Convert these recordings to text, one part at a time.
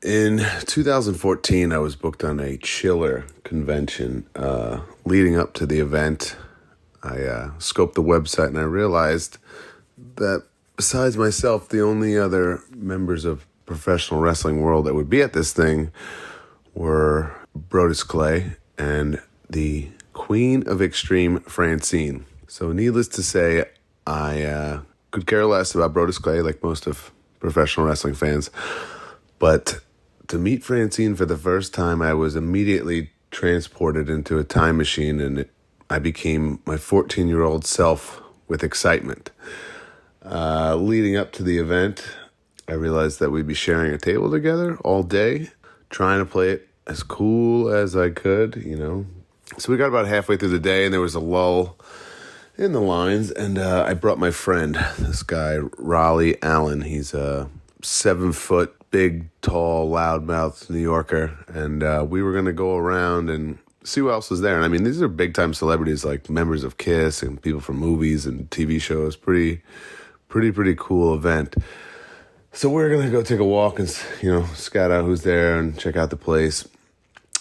In 2014, I was booked on a chiller convention. Leading up to the event, I scoped the website and I realized that besides myself, the only other members of professional wrestling world that would be at this thing were Brodus Clay and the Queen of Extreme, Francine. So needless to say, I could care less about Brodus Clay, like most of professional wrestling fans. But to meet Francine for the first time, I was immediately transported into a time machine, and I became my 14-year-old self with excitement. Leading up to the event, I realized that we'd be sharing a table together all day, trying to play it as cool as I could, So we got about halfway through the day, and there was a lull in the lines, and I brought my friend, this guy, Raleigh Allen. He's a 7-foot, big, tall, loudmouth New Yorker, and we were going to go around and see who else was there. And I mean, these are big-time celebrities like members of KISS and people from movies and TV shows. Pretty cool event. So we're going to go take a walk and, scout out who's there and check out the place.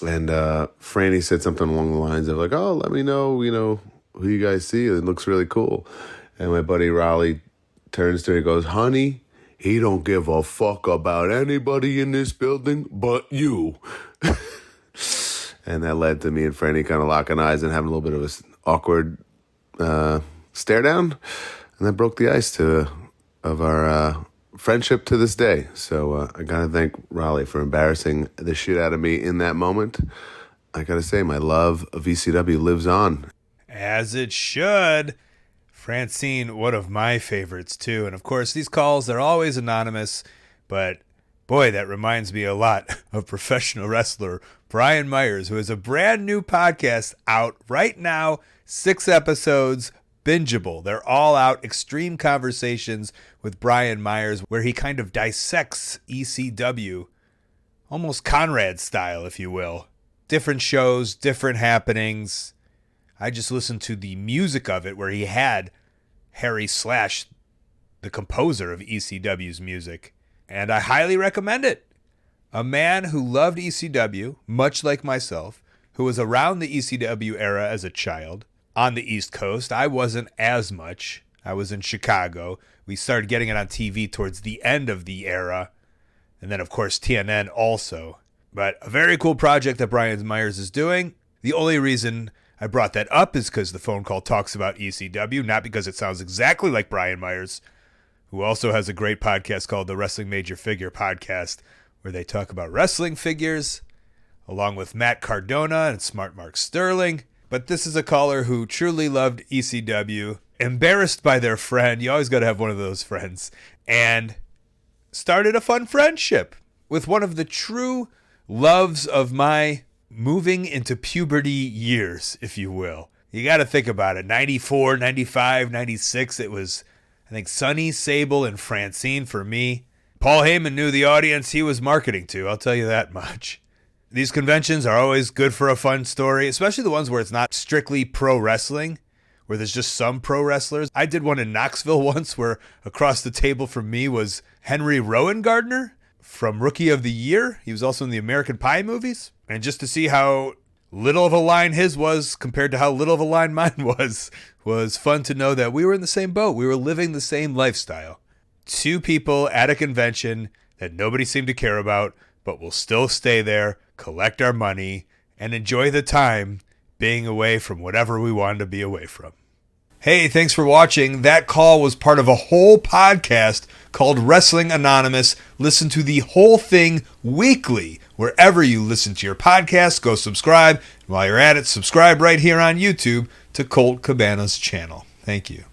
And Frannie said something along the lines of like, oh, let me know, who you guys see. It looks really cool. And my buddy Raleigh turns to her and goes, honey, he don't give a fuck about anybody in this building but you. And that led to me and Frannie kind of locking eyes and having a little bit of an awkward stare down. And that broke the ice of our friendship to this day. So I got to thank Raleigh for embarrassing the shit out of me in that moment. I got to say, my love of ECW lives on. As it should. Francine, one of my favorites, too. And, of course, these calls, they're always anonymous. But, boy, that reminds me a lot of professional wrestler Brian Myers, who has a brand new podcast out right now, 6 episodes, bingeable. They're all out, Extreme Conversations with Brian Myers, where he kind of dissects ECW, almost Conrad style, if you will. Different shows, different happenings. I just listened to the music of it where he had Harry Slash, the composer of ECW's music, and I highly recommend it. A man who loved ECW, much like myself, who was around the ECW era as a child on the East Coast. I wasn't as much. I was in Chicago. We started getting it on TV towards the end of the era, and then, of course, TNN also. But a very cool project that Brian Myers is doing. The only reason I brought that up is because the phone call talks about ECW, not because it sounds exactly like Brian Myers, who also has a great podcast called the Wrestling Major Figure Podcast, where they talk about wrestling figures, along with Matt Cardona and Smart Mark Sterling. But this is a caller who truly loved ECW, embarrassed by their friend. You always got to have one of those friends. And started a fun friendship with one of the true loves of my moving into puberty years, if you will. You got to think about it. 94, 95, 96, it was, I think, Sonny, Sable, and Francine for me. Paul Heyman knew the audience he was marketing to, I'll tell you that much. These conventions are always good for a fun story, especially the ones where it's not strictly pro wrestling, where there's just some pro wrestlers. I did one in Knoxville once where across the table from me was Henry Rowan Gardner from Rookie of the Year. He was also in the American Pie movies. And just to see how little of a line his was compared to how little of a line mine was fun to know that we were in the same boat. We were living the same lifestyle. 2 people at a convention that nobody seemed to care about, but will still stay there, collect our money, and enjoy the time being away from whatever we wanted to be away from. Hey, thanks for watching. That call was part of a whole podcast called Wrestling Anonymous. Listen to the whole thing weekly. Wherever you listen to your podcast, go subscribe. And while you're at it, subscribe right here on YouTube to Colt Cabana's channel. Thank you.